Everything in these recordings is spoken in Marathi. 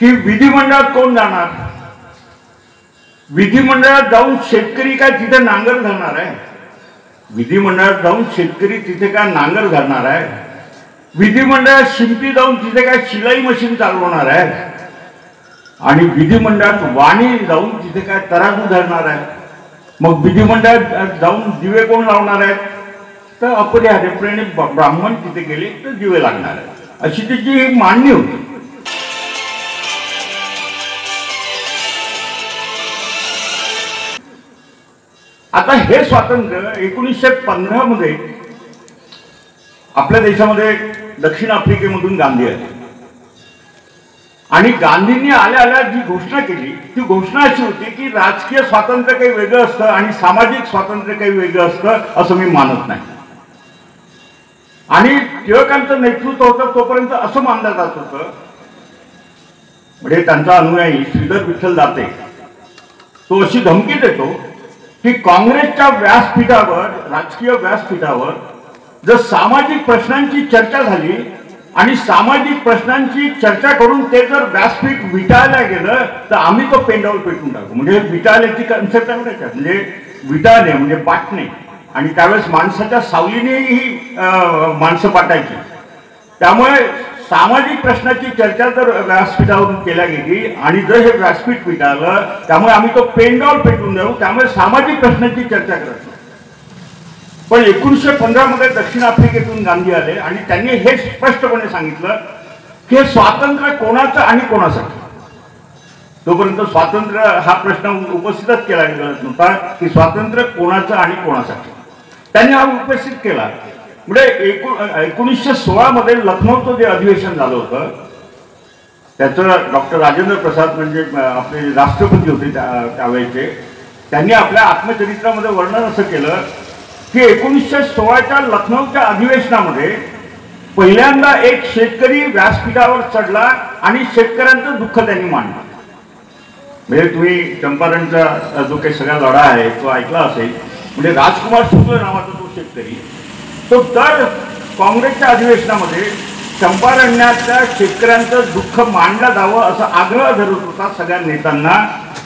की विधिमंडळात कोण जाणार? विधिमंडळात जाऊन शेतकरी काय तिथे नांगर घालणार आहे? विधिमंडळात जाऊन शेतकरी तिथे काय नांगर घालणार आहे? विधिमंडळात शिंपी जाऊन तिथे काय शिलाई मशीन चालवणार आहे? आणि विधिमंडळात वाणी जाऊन तिथे काय तराजू धरणार आहे? मग विधिमंडळात जाऊन दिवे कोण लावणार आहेत? तर अपरिहार्यपणे ब्राह्मण तिथे गेले तर दिवे लागणार आहेत, अशी त्याची मांडणी होती. आता हे स्वातंत्र्य 1915 मध्ये आपल्या देशामध्ये दक्षिण आफ्रिकेमधून गांधी आले आणि गांधींनी आल्या आल्या जी घोषणा केली ती घोषणा अशी होती की राजकीय स्वातंत्र्य काही वेगळं असतं आणि सामाजिक स्वातंत्र्य काही वेगळं असतं असं मी मानत नाही. आणि टिळकांचं नेतृत्व होतं तोपर्यंत असं मानलं जात होतं, म्हणजे त्यांचा अनुयायी श्रीधर विठ्ठल दाते तो अशी धमकी देतो की काँग्रेसच्या व्यासपीठावर, राजकीय व्यासपीठावर जर सामाजिक प्रश्नांची चर्चा झाली आणि सामाजिक प्रश्नांची चर्चा करून ते जर व्यासपीठ विटाळल्या गेलं तर आम्ही तो पेंडावर पेटून टाकू. म्हणजे विटाळण्याची कन्सेप्ट आहे बरं का, म्हणजे विटाळणे म्हणजे पाटणे. आणि त्यावेळेस माणसाच्या सावलीनेही माणसं पाटायची. त्यामुळे सामाजिक प्रश्नाची चर्चा जर व्यासपीठावरून केल्या गेली आणि जर हे व्यासपीठ विटाळलं त्यामुळे आम्ही तो पेंडावर पेटून देऊ, त्यामुळे सामाजिक प्रश्नाची चर्चा करत. पण 1915 मध्ये दक्षिण आफ्रिकेतून गांधी आले आणि त्यांनी हे स्पष्टपणे सांगितलं की हे स्वातंत्र्य कोणाचं आणि कोणासाठी. तोपर्यंत स्वातंत्र्य हा प्रश्न उपस्थितच केला गेला नव्हता की स्वातंत्र्य कोणाचं आणि कोणासाठी. त्यांनी हा उपस्थित केला. म्हणजे 1916 मध्ये लखनौचं जे अधिवेशन झालं होतं त्याचं डॉक्टर राजेंद्र प्रसाद म्हणजे आपले राष्ट्रपती होते त्यावेळेचे, त्यांनी आपल्या आत्मचरित्रामध्ये वर्णन असं केलं की 1916च्या लखनौच्या अधिवेशनामध्ये पहिल्यांदा एक शेतकरी व्यासपीठावर चढला आणि शेतकऱ्यांचं दुःख त्यांनी मांडलं. म्हणजे तुम्ही चंपारणचा जो काही सगळा लढा आहे तो ऐकला असेल. म्हणजे राजकुमार शुक्ल नावाचा तो शेतकरी तो दर काँग्रेसच्या अधिवेशनामध्ये चंपारण्याच्या शेतकऱ्यांचं दुःख मांडलं जावं असा आग्रह धरत होता सगळ्या नेत्यांना,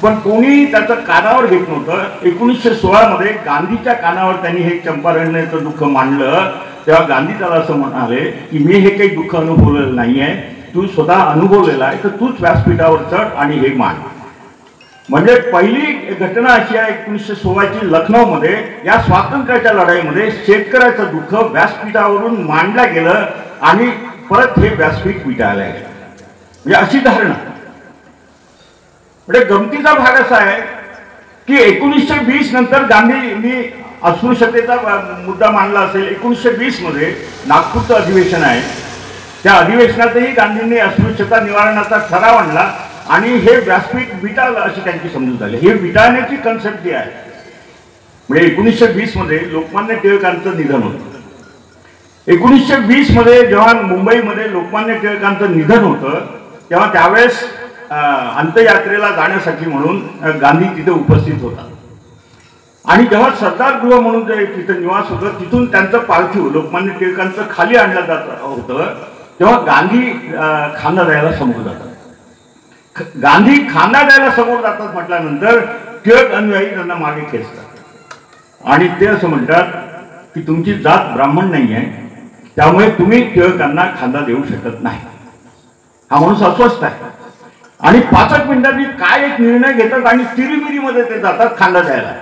पण कोणी त्याचं कानावर घेत नव्हतं. 1916 मध्ये गांधीच्या कानावर त्यांनी हे चंपारण्याचं दुःख मांडलं तेव्हा गांधी त्याला असं म्हणाले की मी हे काही दुःख अनुभवलेलं नाही आहे, तू स्वतः अनुभवलेला आहे तर तूच व्यासपीठावर चढ आणि हे मांड. म्हणजे पहिली घटना अशी आहे 1916ची लखनौमध्ये या स्वातंत्र्याच्या लढाईमध्ये शेतकऱ्याचं दुःख व्यासपीठावरून मांडलं गेलं आणि परत हे व्यासपीठ विटाळलं गेलं. म्हणजे अशी धारणा. म्हणजे गमतीचा भाग असा आहे की 1920 नंतर गांधींनी अस्पृश्यतेचा मुद्दा मांडला असेल. 1920 मध्ये नागपूरचं अधिवेशन आहे, त्या अधिवेशनातही गांधींनी अस्पृश्यता निवारणाचा ठराव आणला आणि हे व्यासपीठ विटाळलं अशी त्यांची समजूत झाली. हे विटाळण्याची कन्सेप्ट जी आहे. म्हणजे 1920 मध्ये लोकमान्य टिळकांचं निधन होतं. 1920 मध्ये जेव्हा मुंबईमध्ये लोकमान्य टिळकांचं निधन होतं तेव्हा त्यावेळेस अंत्ययात्रेला जाण्यासाठी म्हणून गांधी तिथे उपस्थित होता. आणि जेव्हा सरदार गृह म्हणून जे तिथं निवास होतं तिथून त्यांचं पार्थिव लोकमान्य टिळकांचं खाली आणलं जात होतं तेव्हा गांधी खांदा द्यायला समोर जातात. गांधी खांदा द्यायला समोर जातात म्हटल्यानंतर टिळक अनुयायी त्यांना मागे खेचतात आणि ते असं म्हणतात की तुमची जात ब्राह्मण नाही आहे त्यामुळे तुम्ही टिळकांना खांदा देऊ शकत नाही. हा माणूस अस्वस्थ आहे आणि 5 मिनिटांनी काय एक निर्णय घेतात आणि तिरीमिरीमध्ये ते जातात खांदा द्यायला.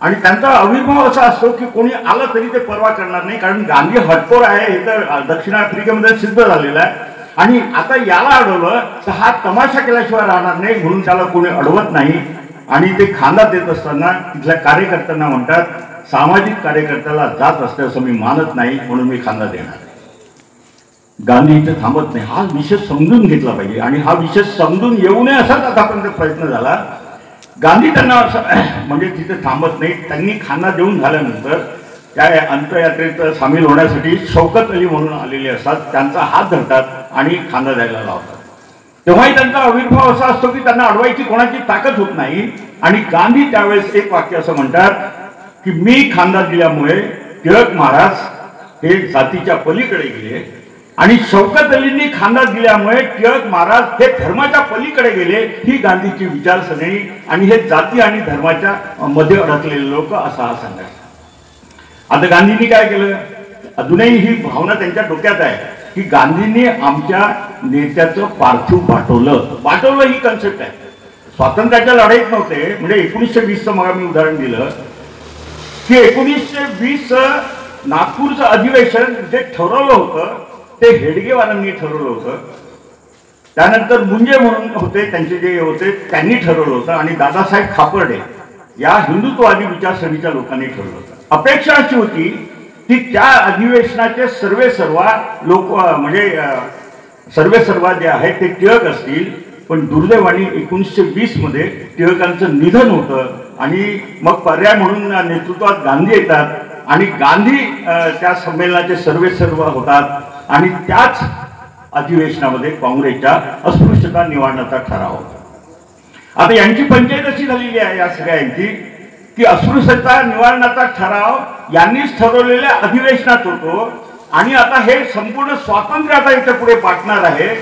आणि त्यांचा अविर्भाव असा असतो की कोणी आलं तरी ते परवा करणार नाही, कारण गांधी हटकोर आहे हे तर दक्षिण आफ्रिकेमध्ये सिद्ध झालेलं आहे. आणि आता याला अडवलं तर हा तमाशा केल्याशिवाय राहणार नाही म्हणून त्याला कोणी अडवत नाही. आणि ते खांदा देत असताना तिथल्या कार्यकर्त्यांना म्हणतात सामाजिक कार्यकर्त्याला जात असते असं मी मानत नाही म्हणून मी खांदा देणार. गांधी इथे थांबत नाही. हा विषय समजून घेतला पाहिजे आणि हा विषय समजून येऊ नये असाच आतापर्यंत प्रयत्न झाला. गांधी त्यांना असं म्हणजे तिथे थांबत नाही. त्यांनी खांदा देऊन झाल्यानंतर त्या अंत्ययात्रेत सामील होण्यासाठी शौकत अली म्हणून आलेले असतात, त्यांचा हात धरतात आणि खांदा द्यायला लावतात. तेव्हाही त्यांचा अविर्भाव असा असतो की त्यांना अडवायची कोणाची ताकद होत नाही. आणि गांधी त्यावेळेस एक वाक्य असं म्हणतात की मी खांदा दिल्यामुळे टिळक महाराज हे जातीच्या पलीकडे गेले आणि शौकत अलींनी खांदा दिल्यामुळे टिळक महाराज हे धर्माच्या पलीकडे गेले, ही गांधीची विचारसरणी आणि हे जाती आणि धर्माच्या मध्ये अडकलेले लोक असा हा संघर्ष. आता गांधींनी काय केलं, अजूनही ही भावना त्यांच्या डोक्यात आहे की गांधींनी आमच्या नेत्याचं पार्थिव पाठवलं ही कन्सेप्ट आहे. स्वातंत्र्याच्या लढाईत नव्हते. म्हणजे 1920चं मग मी उदाहरण दिलं की 1920 नागपूरचं अधिवेशन जे ठरवलं होतं ते हेडगेवारांनी ठरवलं होतं. त्यानंतर मुंजे म्हणून होते, त्यांचे जे होते त्यांनी ठरवलं होतं आणि दादासाहेब खापर्डे या हिंदुत्ववादी विचारसरणीच्या लोकांनी ठरवलं होतं. अपेक्षा अशी होती की त्या अधिवेशनाचे सर्वेसर्वा लोक म्हणजे सर्वेसर्वा जे आहे ते टिळक असतील. पण दुर्दैवाने 1920 मध्ये टिळकांचं निधन होतं आणि मग पर्याय म्हणून नेतृत्वात गांधी येतात आणि गांधी त्या संमेलनाचे सर्वेसर्वा होतात आणि त्याच अधिवेशनामध्ये काँग्रेसच्या अस्पृश्यता निवारणाचा ठराव होता. आता यांची पंचायत अशी झालेली आहे या सगळ्यांची की अस्पृश्यता निवारणाचा ठराव यांनीच ठरवलेल्या अधिवेशनात होतो आणि आता हे संपूर्ण स्वातंत्र्य आता इथे पुढे पाठणार आहे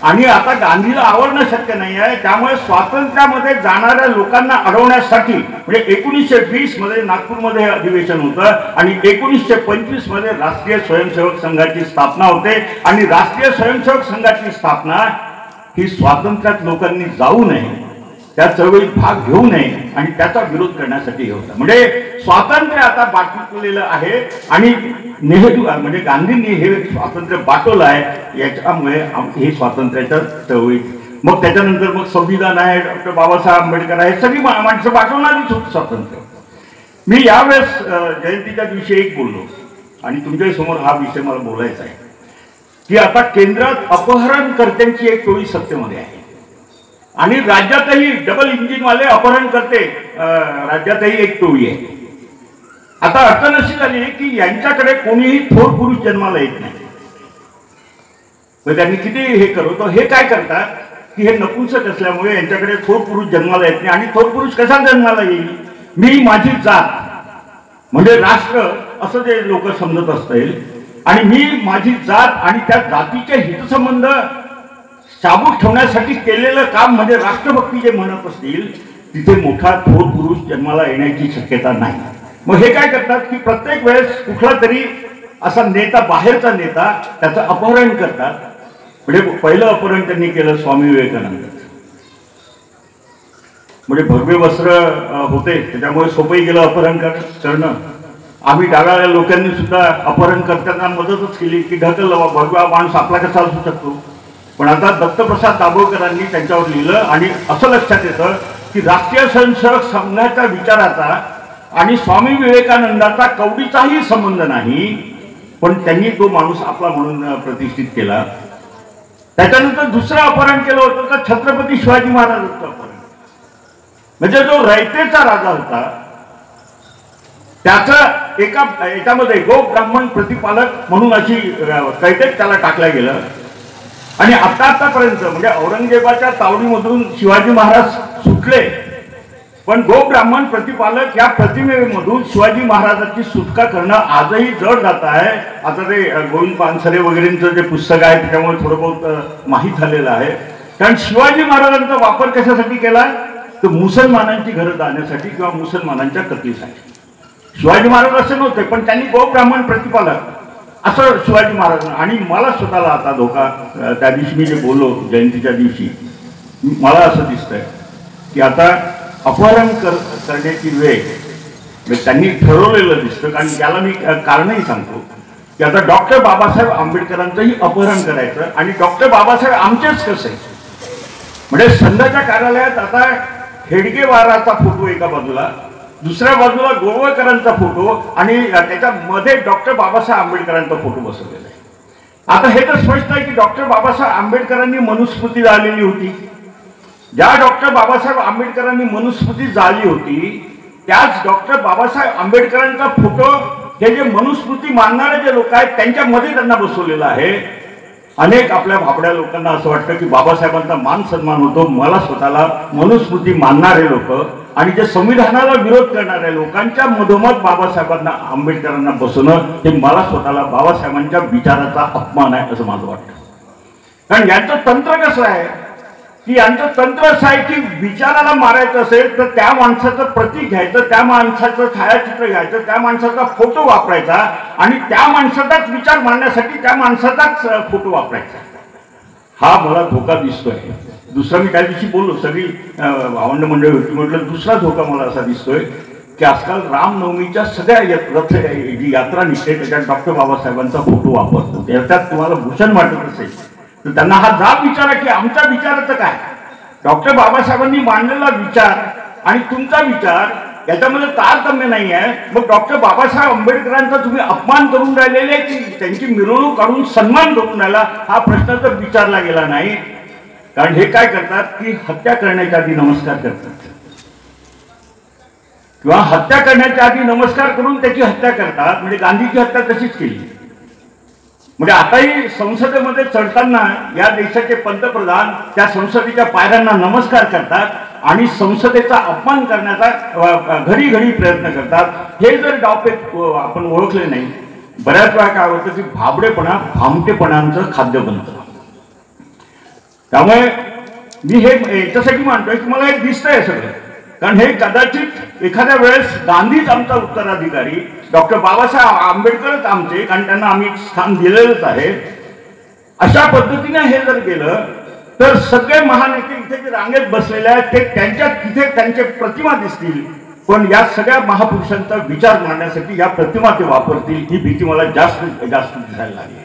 आणि आता गांधीला आवडणं शक्य नाही आहे. त्यामुळे स्वातंत्र्यामध्ये जाणाऱ्या लोकांना अडवण्यासाठी म्हणजे 1920 मध्ये नागपूरमध्ये हे अधिवेशन होतं आणि 1925 मध्ये राष्ट्रीय स्वयंसेवक संघाची स्थापना होते आणि राष्ट्रीय स्वयंसेवक संघाची स्थापना ही स्वातंत्र्यात लोकांनी जाऊ नये, त्या चळवळीत भाग घेऊ नये आणि त्याचा विरोध करण्यासाठी हे होतं. म्हणजे स्वातंत्र्य आता बाटलेलं आहे आणि नेहरू म्हणजे गांधींनी हे स्वातंत्र्य बाटवलं आहे. याच्यामुळे हे स्वातंत्र्याच्या चळवळीत मग त्याच्यानंतर मग संविधान आहे, डॉक्टर बाबासाहेब आंबेडकर आहे, सगळी माणसं बाटवणारीच होती स्वातंत्र्य. मी यावेळेस जयंतीच्या दिवशी एक बोललो आणि तुमच्या समोर हा विषय मला बोलायचा आहे की आता केंद्रात अपहरणकर्त्यांची एक टोळी सत्तेमध्ये आहे आणि राज्यातही डबल इंजिनवाले अपहरण करते राज्यातही एक टोळी आहे. आता अडचण अशी झाली की यांच्याकडे कोणीही थोर पुरुष जन्माला येत नाही. त्यांनी किती हे करतो, हे काय करतात की हे नपुंसक असल्यामुळे यांच्याकडे थोर पुरुष जन्माला येत नाही. आणि थोर पुरुष कसा जन्माला येईल, मी माझी जात म्हणजे राष्ट्र असं जे लोक समजत असतील आणि मी माझी जात आणि त्या जातीचे हितसंबंध साबूत ठेवण्यासाठी केलेलं काम म्हणजे राष्ट्रभक्ती जे म्हणत असतील तिथे मोठा थोर पुरुष जन्माला येण्याची शक्यता नाही. मग हे काय करतात की प्रत्येक वेळेस कुठला तरी असा नेता, बाहेरचा नेता त्याचं अपहरण करतात. म्हणजे पहिलं अपहरण त्यांनी केलं स्वामी विवेकानंद. म्हणजे भगवे वस्त्र होते त्याच्यामुळे सोपंही गेलं अपहरण करणं. आम्ही डाव्या लोकांनी सुद्धा अपहरण करताना मदतच केली की ढकललं, भगवा माणूस आपला कसा असू शकतो. पण आता दत्तप्रसाद दाभोळकरांनी त्यांच्यावर लिहिलं आणि असं लक्षात येतं की राष्ट्रीय स्वयंसेवक संघाच्या विचाराचा आणि स्वामी विवेकानंदाचा कवडीचाही संबंध नाही, पण त्यांनी तो माणूस आपला म्हणून प्रतिष्ठित केला. त्याच्यानंतर दुसरं अपहरण केलं होतं तर छत्रपती शिवाजी महाराजांचं अपहरण. म्हणजे जो रयतेचा राजा होता त्याचं एका याच्यामध्ये गो ब्राह्मण प्रतिपालक म्हणून अशी कैदेत त्याला टाकलं गेलं. आणि आतापर्यंत म्हणजे औरंगजेबाच्या तावडीमधून शिवाजी महाराज सुटले, पण गो ब्राह्मण प्रतिपालक या प्रतिमेमधून शिवाजी महाराजांची सुटका करणं आजही जड जात आहे. आता ते गोविंद पानसरे वगैरेंचं जे पुस्तक आहे त्याच्यामुळे थोडं बहुत माहीत झालेलं आहे. कारण शिवाजी महाराजांचा वापर कशासाठी केला तर मुसलमानांची घरं जाण्यासाठी किंवा मुसलमानांच्या कत्तीसाठी. शिवाजी महाराज असे नव्हते, पण त्यांनी गो ब्राह्मण प्रतिपालक असं शिवाजी महाराज. आणि मला स्वतःला आता धोका, त्या दिवशी मी जे बोललो जयंतीच्या दिवशी, मला असं दिसतंय की आता अपहरण करण्याची वेळ त्यांनी ठरवलेलं दिसतं. कारण त्याला मी कारणही सांगतो की आता डॉक्टर बाबासाहेब आंबेडकरांचंही अपहरण करायचं आणि डॉक्टर बाबासाहेब आमचेच कसे. म्हणजे संघाच्या कार्यालयात आता हेडगेवाराचा फोटो एका बाजूला, दुसऱ्या बाजूला गोळवळकरांचा फोटो आणि त्याच्यामध्ये डॉक्टर बाबासाहेब आंबेडकरांचा फोटो बसवलेला आहे. आता हे तर स्पष्ट आहे की डॉक्टर बाबासाहेब आंबेडकरांनी मनुस्मृती जाळलेली होती. ज्या डॉक्टर बाबासाहेब आंबेडकरांनी मनुस्मृती जाळली होती त्याच डॉक्टर बाबासाहेब आंबेडकरांचा फोटो हे जे मनुस्मृती मानणारे जे लोक आहेत त्यांच्यामध्ये त्यांना बसवलेला आहे. अनेक आपल्या भाबड्या लोकांना असं वाटतं की बाबासाहेबांचा मान सन्मान होतो. मला स्वतःला मनुस्मृती मानणारे लोक आणि जे संविधानाला विरोध करणाऱ्या लोकांच्या मधोमध बाबासाहेबांना आंबेडकरांना बसवणं हे मला स्वतःला बाबासाहेबांच्या विचाराचा अपमान आहे असं माझं वाटतं. कारण यांचं तंत्र कसं आहे की यांचं तंत्र असं आहे की विचाराला मारायचं असेल तर त्या माणसाचं प्रतीक घ्यायचं, त्या माणसाचं छायाचित्र घ्यायचं, त्या माणसाचा फोटो वापरायचा आणि त्या माणसाचाच विचार मांडण्यासाठी त्या माणसाचाच फोटो वापरायचा. हा मला धोका दिसतोय. दुसरा मी त्या दिवशी बोललो, सगळी भावंड मंडळी होती, म्हटलं दुसरा धोका मला असा दिसतोय की आजकाल रामनवमीच्या सगळ्या रथ जी यात्रा निघते त्याच्यात डॉक्टर बाबासाहेबांचा फोटो वापरतो. त्याच्यात तुम्हाला भूषण वाटत असेल तर त्यांना हा जाब विचारा की आमच्या विचाराचं काय. डॉक्टर बाबासाहेबांनी मांडलेला विचार आणि तुमचा विचार याच्यामध्ये तारतम्य नाही आहे. मग डॉक्टर बाबासाहेब आंबेडकरांचा तुम्ही अपमान करून राहिलेले की त्यांची मिरवणूक काढून सन्मान करून राहिला, हा प्रश्न तर विचारला गेला नाही. कारण हे काय करतात की हत्या करण्याच्या आधी नमस्कार करतात किंवा हत्या करण्याच्या आधी नमस्कार करून त्याची हत्या करतात. म्हणजे गांधीची हत्या तशीच केली. म्हणजे आताही संसदेमध्ये चढताना या देशाचे पंतप्रधान त्या संसदेच्या पायऱ्यांना नमस्कार करतात आणि संसदेचा अपमान करण्याचा घडी घडी प्रयत्न करतात. हे जर डावपेच आपण ओळखले नाही, बऱ्याच वेळा काय होतं की भाबडेपणा भामटेपणांचं खाद्य बनतं. त्यामुळे मी हे याच्यासाठी मानतोय की मला हे दिसतंय सगळं. कारण हे कदाचित एखाद्या वेळेस गांधीच आमचा उत्तराधिकारी, डॉक्टर बाबासाहेब आंबेडकरच आमचे, कारण त्यांना आम्ही स्थान दिलेलंच आहे. अशा पद्धतीने हे जर गेलं तर सगळे महानेते इथे जे रांगेत बसलेले आहेत ते त्यांच्या तिथे त्यांचे प्रतिमा दिसतील, पण या सगळ्या महापुरुषांचा विचार मांडण्यासाठी या प्रतिमा ते वापरतील ही भीती मला जास्त दिसायला लागली.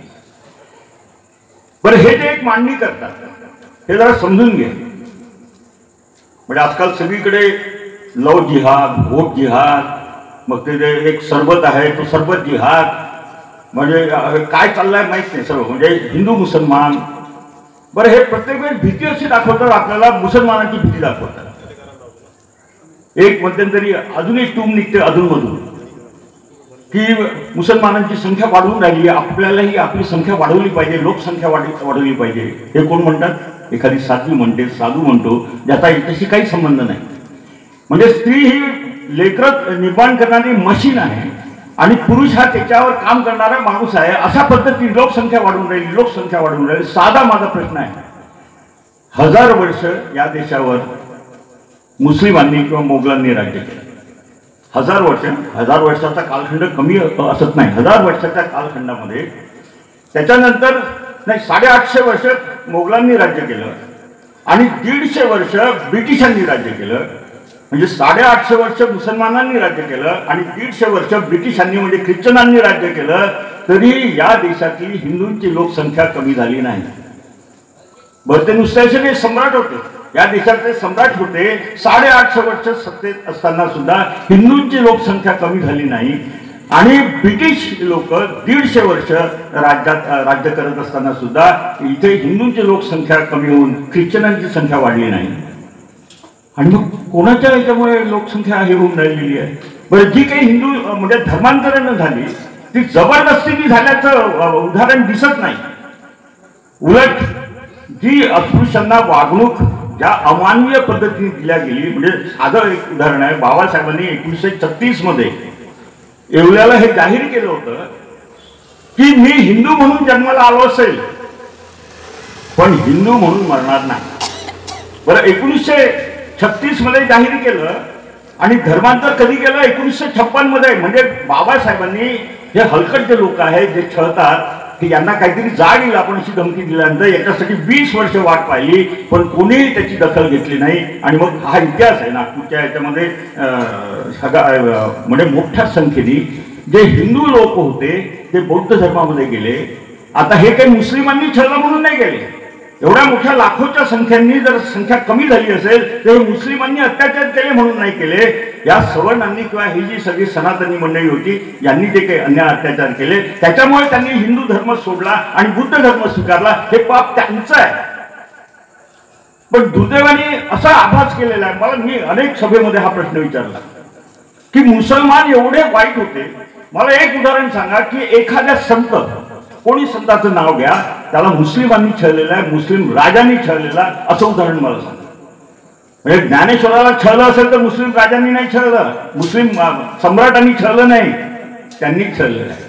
बरं, हे जे एक मांडणी करतात हे जरा समजून घे. म्हणजे आजकाल सगळीकडे लव जिहाद, व्होट जिहाद, मग ते एक सरबत आहे तो सरबत जिहाद, म्हणजे काय चाललंय माहित नाही सर्व, म्हणजे हिंदू मुसलमान. बरं, हे प्रत्येक वेळेस भीती अशी दाखवतात आपल्याला, मुसलमानांची भीती दाखवतात. एक मध्यंतरी अजूनही टूम निघते अधूनमधून की मुसलमानांची संख्या वाढवून राहिली, आपल्यालाही आपली संख्या वाढवली पाहिजे, लोकसंख्या वाढवली पाहिजे. हे कोण म्हणतात? एखादी साध्वी म्हणते, साधू म्हणतो, ज्याचा याच्याशी काही संबंध नाही. म्हणजे स्त्री ही लेकरं निर्माण करणारी मशीन आहे आणि पुरुष हा त्याच्यावर काम करणारा माणूस आहे. अशा पद्धतीने लोकसंख्या वाढून राहिली, लोकसंख्या वाढून राहिली. साधा माझा प्रश्न आहे, 1000 वर्ष या देशावर मुस्लिमांनी किंवा मोगलांनी राज्य केलं. 1000 वर्षाचा कालखंड कमी असत नाही. 1000 वर्षाच्या कालखंडामध्ये त्याच्यानंतर नाही 850 वर्ष मोगलांनी राज्य केलं आणि 150 वर्ष ब्रिटिशांनी राज्य केलं. म्हणजे 850 वर्ष मुसलमानांनी राज्य केलं आणि 150 वर्ष ब्रिटिशांनी म्हणजे ख्रिश्चनांनी राज्य केलं, तरी या देशातली हिंदूंची लोकसंख्या कमी झाली नाही. बरं, ते नुसते सम्राट होते, या देशाचे सम्राट होते, 850 वर्ष सत्तेत असताना सुद्धा हिंदूंची लोकसंख्या कमी झाली नाही. आणि ब्रिटिश लोक 150 वर्ष राज्य करत असताना सुद्धा इथे हिंदूंची लोकसंख्या कमी होऊन ख्रिश्चनांची संख्या वाढली नाही. आणि मग कोणाच्या याच्यामुळे लोकसंख्या हे होऊन राहिलेली आहे? बरं, जी काही हिंदू म्हणजे धर्मांतरण झाली ती जबरदस्तीने झाल्याचं उदाहरण दिसत नाही. उलट जी अस्पृश्यांना वागणूक ज्या अमानवीय पद्धतीने दिल्या गेली, म्हणजे साधं एक उदाहरण आहे, बाबासाहेबांनी 1936 मध्ये येवल्याला हे जाहीर केलं होतं की मी हिंदू म्हणून जन्माला आलो असेल पण हिंदू म्हणून मरणार नाही. बरं, 1936 मध्ये जाहीर केलं आणि धर्मांतर कधी केलं? 1956 मध्ये. म्हणजे बाबासाहेबांनी हे हलकट जे लोक आहेत जे छळतात की यांना काहीतरी जाग येईल आपण अशी धमकी दिल्यानंतर याच्यासाठी 20 वर्ष वाट पाहिली, पण कोणीही त्याची दखल घेतली नाही. आणि मग हा इतिहास आहे नागपूरच्या याच्यामध्ये म्हणजे मोठ्या संख्येने जे हिंदू लोक होते ते बौद्ध धर्मामध्ये गेले. आता हे काही मुस्लिमांनी छळलं म्हणून नाही गेले. एवढ्या मोठ्या लाखोच्या संख्यांनी जर संख्या कमी झाली असेल तर मुस्लिमांनी अत्याचार केले म्हणून नाही केले. या सवर्णांनी किंवा ही जी सगळी सनातनी मंडळी होती यांनी जे काही अन्याय अत्याचार केले त्याच्यामुळे त्यांनी हिंदू धर्म सोडला आणि बुद्ध धर्म स्वीकारला. हे पाप त्यांचं आहे. पण दुर्दैवाने असा आभास केलेला आहे मला. मी अनेक सभेमध्ये हा प्रश्न विचारला की मुसलमान एवढे वाईट होते. मला एक उदाहरण सांगा की एखाद्या संत, कोणी संताचं नाव घ्या, त्याला मुस्लिमांनी छळलेलं आहे, मुस्लिम राजांनी छळलेला असं उदाहरण मला सांगा. म्हणजे ज्ञानेश्वराला छळलं असेल तर मुस्लिम राजांनी नाही छळलं, मुस्लिम सम्राटांनी छळलं नाही, त्यांनी छळलेलं आहे.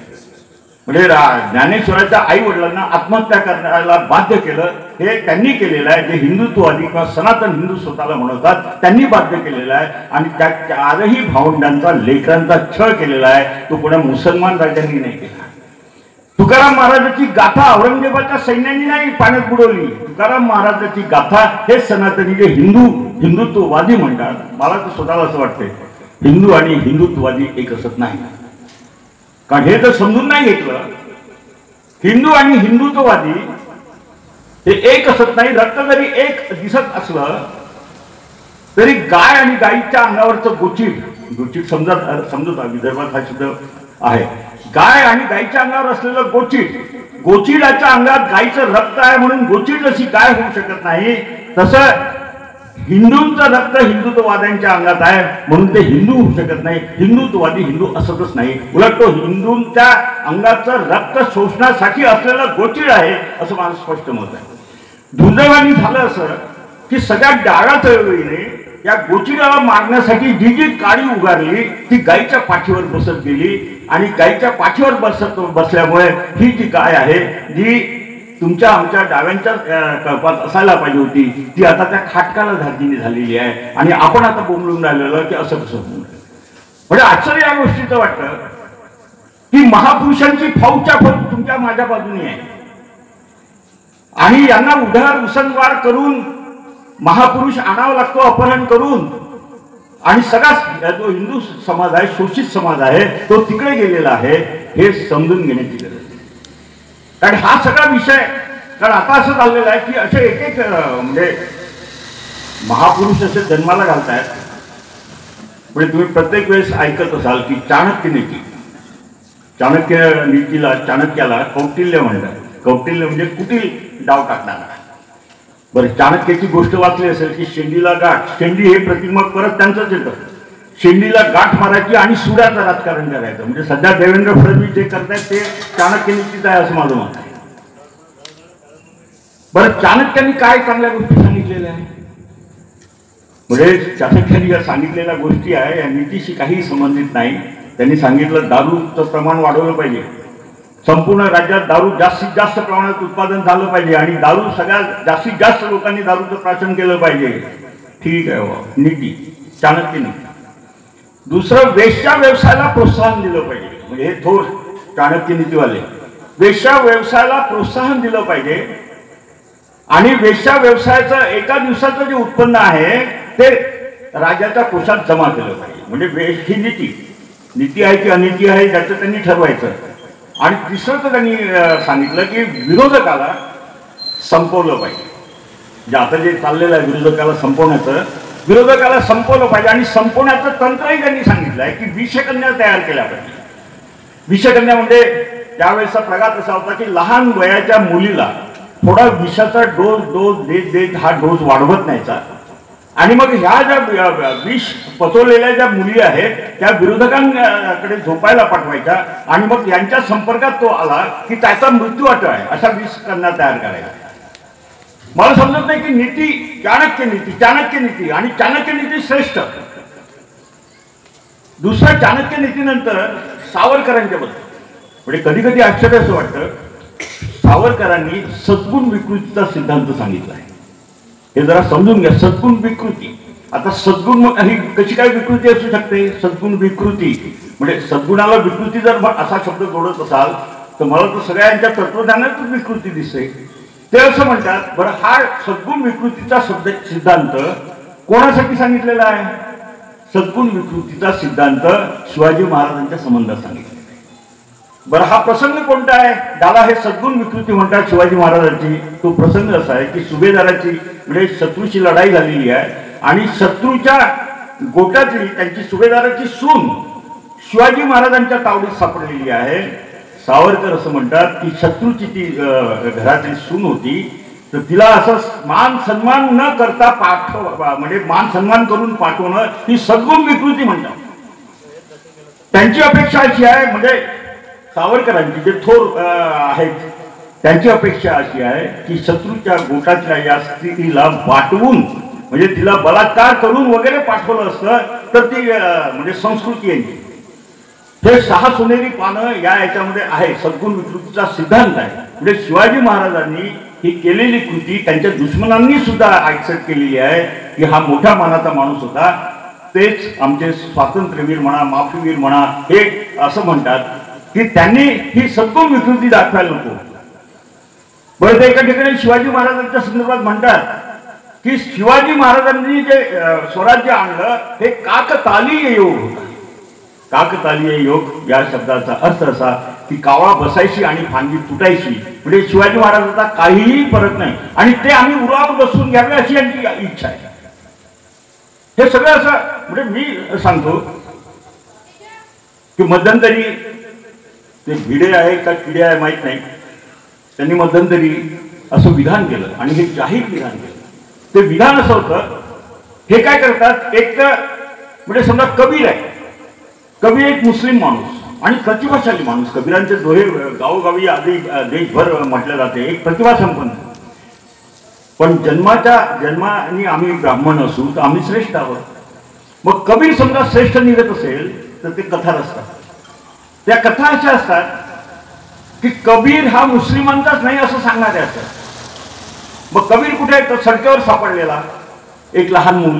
म्हणजे ज्ञानेश्वराच्या आई वडिलांना आत्महत्या करायला बाध्य केलं हे त्यांनी केलेलं आहे. जे हिंदुत्ववादी किंवा सनातन हिंदू स्वतःला म्हणतात त्यांनी बाध्य केलेलं आहे. आणि त्या चारही भावंडांचा लेकरांचा छळ केलेला आहे, तो कोणा मुसलमान राजांनी नाही केला. तुकाराम महाराजांची गाथा औरंगजेबाच्या सैन्याने नाही पाण्यात बुडवली. तुकाराम महाराजांची गाथा हे सनातनी जे हिंदुत्ववादी म्हणतात, मला तर स्वतःला असं वाटतंय हिंदू आणि हिंदुत्ववादी एक असत नाही. कारण हे तर समजून नाही घेतलं, हिंदू आणि हिंदुत्ववादी हे एक असत नाही. रक्त जरी एक दिसत असलं तरी गाय आणि गाईच्या अंगावरचं गोचीड समजत विदर्भात हा शब्द आहे. गाय आणि गाईच्या अंगावर असलेलं गोचीडाच्या अंगात गाईचं रक्त आहे म्हणून गोचीड जशी गाय होऊ शकत नाही, तसं हिंदूंचं रक्त हिंदुत्ववाद्यांच्या अंगात आहे म्हणून ते हिंदू होऊ शकत नाही. हिंदुत्ववादी हिंदू असतच नाही, उलट तो हिंदूंच्या अंगाचं रक्त शोषणासाठी असलेला गोचीड आहे असं माझं स्पष्ट मत आहे. दुर्दैवाने झालं असं की सगळ्या डाव्या चळवळीने या गोचीडाला मारण्यासाठी जी जी काडी उगारली ती गाईच्या पाठीवर बसत गेली. आणि गाईच्या पाठीवर बसल्यामुळे ही जी गाय आहे जी तुमच्या आमच्या डाव्यांच्या कळपात असायला पाहिजे होती, ती आता त्या खाटकाला धार्जिनी झालेली आहे. आणि आपण आता बोंबलून राहिलेलं की असं कसं होऊन. म्हणजे आश्चर्य या गोष्टीचं वाटतं की महापुरुषांची फौजच्या फौज तुमच्या माझ्या बाजूने आहे आणि यांना उधार उसनवार करून महापुरुष आणावा लागतो, अपहरण करून. आणि सगळा जो हिंदू समाज आहे, शोषित समाज आहे, तो तिकडे गेलेला आहे. हे समजून घेण्याची गरज आहे. कारण हा सगळा विषय, कारण आता असं झालेलं आहे की असे एक एक म्हणजे महापुरुष असे जन्माला घालतायत. म्हणजे तुम्ही प्रत्येक वेळेस ऐकत असाल की चाणक्य नीतीला चाणक्याला कौटिल्य म्हणतात. कौटिल्य म्हणजे कुटील डाव टाकणारा. बरं, चाणक्याची गोष्ट वाचली असेल की शेंडीला गाठ, शेंडी हे प्रतिमक परत त्यांचंच येतं. शेंडीला गाठ मारायची आणि सुड्याचं राजकारण करायचं. म्हणजे सध्या देवेंद्र फडणवीस जे करतायत ते चाणक्य नीतीच आहे असं माझं मत आहे. बरं, चाणक्यांनी काय चांगल्या गोष्टी सांगितलेल्या आहे? म्हणजे चाणक्यांनी ज्या सांगितलेल्या गोष्टी आहे या नीतीशी काही संबंधित नाही. त्यांनी सांगितलं दारूचं प्रमाण वाढवलं पाहिजे, संपूर्ण राज्यात दारू जास्तीत जास्त प्रमाणात उत्पादन झालं पाहिजे आणि दारू सगळ्यात जास्तीत जास्त लोकांनी दारूचं प्राशन केलं पाहिजे. ठीक आहे, नीती, चाणक्य नीती. दुसरं, वेश्या व्यवसायाला प्रोत्साहन दिलं पाहिजे. म्हणजे हे थोर चाणक्य नीतीवाले वेश्या व्यवसायाला प्रोत्साहन दिलं पाहिजे आणि वेश्या व्यवसायाचं एका दिवसाचं जे उत्पन्न आहे ते राजाच्या कोशात जमा केलं पाहिजे. म्हणजे ही नीती आहे की अनीती आहे त्याचं त्यांनी ठरवायचं. आणि तिसरं तर त्यांनी सांगितलं की विरोधकाला संपवलं पाहिजे. जे आता जे चाललेलं आहे विरोधकाला संपवलं पाहिजे. आणि संपवण्याचं तंत्रही त्यांनी सांगितलं आहे की विषकन्या तयार केल्या पाहिजे. विषकन्या म्हणजे त्यावेळेचा प्रघात असा होता की लहान वयाच्या मुलीला थोडा विषाचा डोस देत हा डोस वाढवत न्यायचा आणि मग ह्या ज्या विष पचवलेल्या ज्या मुली आहेत त्या विरोधकांकडे झोपायला पाठवायच्या आणि मग यांच्या संपर्कात तो आला की त्याचा मृत्यू अटळ आहे अशा विषकन्या तयार करायच्या. मला समजत नाही की नीती, चाणक्य नीती आणि चाणक्य नीती श्रेष्ठ. दुसऱ्या चाणक्य नीतीनंतर सावरकरांच्या बद्दल म्हणजे कधी कधी आश्चर्य असं वाटतं, सावरकरांनी सद्गुण विकृतीचा सिद्धांत सांगितला आहे. हे जरा समजून घ्या. सद्गुण विकृती, आता सद्गुण मग ही कशी काय विकृती असू शकते? सद्गुण विकृती म्हणजे सद्गुणाला विकृती जर असा शब्द जोडत असाल तर मला तर सगळ्यांच्या तत्वज्ञानातच विकृती दिसते. ते असं म्हणतात, बरं हा सद्गुण विकृतीचा सिद्धांत कोणासाठी सांगितलेला आहे? सद्गुण विकृतीचा सिद्धांत शिवाजी महाराजांच्या संबंधात सांगितला. बरं, हा प्रसंग कोणता आहे? त्याला हे सद्गुण विकृती म्हणतात शिवाजी महाराजांची. तो प्रसंग असा आहे की सुभेदाराची म्हणजे शत्रूची लढाई झालेली आहे आणि शत्रूच्या गोटातली त्यांची सुभेदाराची सून शिवाजी महाराजांच्या तावडीत सापडलेली आहे. सावरकर असं म्हणतात की शत्रूची ती घरातली सून होती तर तिला असं मान सन्मान न करता म्हणजे मान सन्मान करून पाठवणं ही सद्गुण विकृती म्हणतात. त्यांची अपेक्षा अशी आहे, म्हणजे सावरकरांची जे थोर आहेत त्यांची अपेक्षा अशी आहे की शत्रूच्या गोटातल्या या स्त्रीला वाटवून म्हणजे तिला बलात्कार करून वगैरे पाठवलं असतं तर ती म्हणजे संस्कृती यांची. हे 6 सोनेरी पानं याच्यामध्ये आहे. सद्गुण विकृतीचा सिद्धांत आहे. म्हणजे शिवाजी महाराजांनी ही केलेली कृती त्यांच्या दुश्मनांनी सुद्धा ऍक्सेप्ट केलेली आहे की हा मोठ्या मानाचा माणूस होता. तेच आमचे स्वातंत्र्यवीर म्हणा, माफीवीर म्हणा, हे असं म्हणतात की त्यांनी ही सद्गुण विकृती दाखवायला नको. बरं, ते एका ठिकाणी शिवाजी महाराजांच्या संदर्भात म्हणतात की शिवाजी महाराजांनी जे स्वराज्य आणलं हे काकतालीय योग होता. काकतालीय योग या शब्दाचा अर्थ असा की कावळा बसायची आणि फांदी तुटायची. म्हणजे शिवाजी महाराजांचा काहीही फरक नाही आणि ते आम्ही उरावर बसून घ्यावे अशी यांची इच्छा आहे. हे सगळं असं म्हणजे मी सांगतो की मध्यंतरी ते भिडे आहे का किडे आहे माहीत नाही, त्यांनी मध्यंतरी असं विधान केलं आणि हे जाहीर विधान केलं. ते विधान असं होतं, हे काय करतात, एक म्हणजे समजा कबीर आहे, कबीर एक मुस्लिम माणूस आणि प्रतिभाशाली माणूस. कबीरांचे दोहे गावोगावी आधी देशभर म्हटले जाते, एक प्रतिभा संपन्न. पण जन्माने आम्ही ब्राह्मण असू तर आम्ही श्रेष्ठ आहोत. मग कबीर समजा श्रेष्ठ निघत असेल तर ते कथा असतात. त्या कथा अशा असतात की कबीर हा मुस्लिमांचाच नाही असं सांगणारे असतात. मग कबीर कुठे आहे तर सडकेवर सापडलेला एक लहान मूल.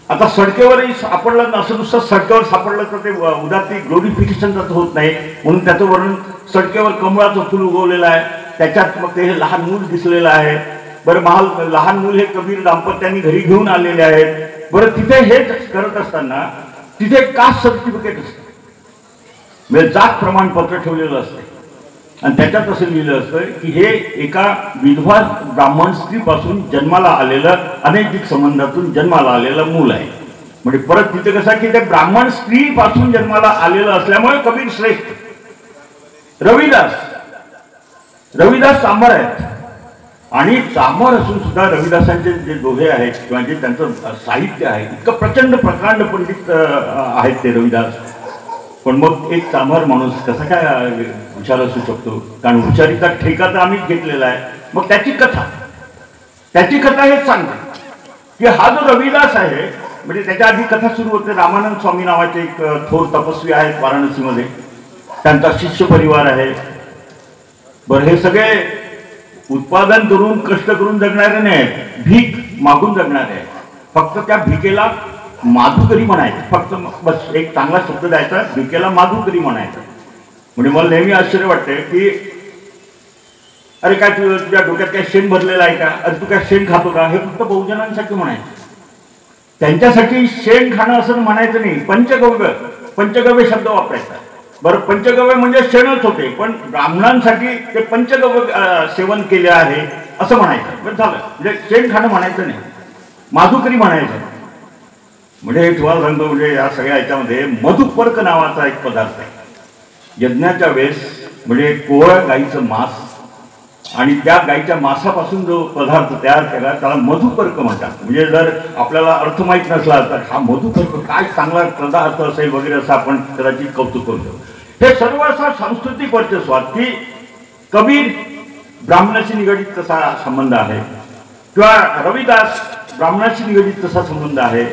आता सडकेवरही सापडलं असं, नुसतं सडकेवर सापडलं तर ते उदात्ती ग्लोरिफिकेशन होत नाही, म्हणून त्याचं वर्णन सडकेवर कमळाचं फुल उगवलेलं आहे, त्याच्यात मग ते हे लहान मूल दिसलेलं आहे. बरं, लहान मूल हे कबीर दाम्पत्यांनी घरी घेऊन आलेले आहेत. बरं, तिथे हेच करत असताना तिथे कास्ट सर्टिफिकेट असतं, म्हणजे जात प्रमाणपत्र ठेवलेलं असतं आणि त्याच्यात असं लिहिलं असतं की हे एका विधवा ब्राह्मण स्त्रीपासून जन्माला आलेलं, अनैतिक संबंधातून जन्माला आलेलं मूल आहे. म्हणजे परत तिथे कसं की ते ब्राह्मण स्त्रीपासून जन्माला आलेलं असल्यामुळे कबीर श्रेष्ठ. रविदास चांभार आहेत आणि चांभार असून सुद्धा रविदासांचे जे दोहे आहेत किंवा जे त्यांचं साहित्य आहे इतकं प्रचंड प्रकांड पंडित आहेत ते रविदास. पण मग एक चांभार माणूस कसा काय हुशार असू शकतो, कारण हुशारीचा ठेका तर आम्हीच घेतलेला आहे. मग त्याची कथा हेच सांगते की हा जो रविदास आहे, म्हणजे त्याच्या आधी कथा सुरू होते. रामानंद स्वामी नावाचे एक थोर तपस्वी आहेत वाराणसीमध्ये, त्यांचा शिष्य परिवार आहे. बरं, हे सगळे उत्पादन करून कष्ट करून जगणारे नाहीत, भीक मागून जगणारे आहेत. फक्त त्या भिकेला माधुकरी म्हणायचं, फक्त बस एक चांगला शब्द द्यायचा, भिकेला माधुकरी म्हणायचं. म्हणजे मला नेहमी आश्चर्य वाटते की अरे काय तुझ्या डोक्यात काय शेण भरलेलं आहे का, अरे तू काय शेण खातो का, हे फक्त बहुजनांसाठी म्हणायचं. त्यांच्यासाठी शेण खाणं असं म्हणायचं नाही. पंचगव्य शब्द वापरायचा. बरं, पंचगव्य म्हणजे शेणच होते, पण ब्राह्मणांसाठी ते पंचगव्य सेवन केले आहे असं म्हणायचं. बरं झालं, म्हणजे शेण खाणं म्हणायचं नाही, माधुकरी म्हणायचं. म्हणजे तुम्हाला सांगतो, म्हणजे या सगळ्या याच्यामध्ये मधुपर्क नावाचा एक पदार्थ आहे. यज्ञाच्या वेळेस म्हणजे कोवळ्या गाईचं मांस आणि त्या गाईच्या मांसापासून जो पदार्थ तयार केला त्याला मधुपर्क म्हणतात. म्हणजे जर आपल्याला अर्थ माहीत नसला तर हा मधुपर्क काय चांगला पदार्थ असेल वगैरे असं आपण कदाचित कौतुक करतो. हे सर्व असा सांस्कृतिक वर्चस्व की कबीर ब्राह्मणाशी निगडीत तसा संबंध आहे किंवा रविदास ब्राह्मणाशी निगडीत तसा संबंध आहे.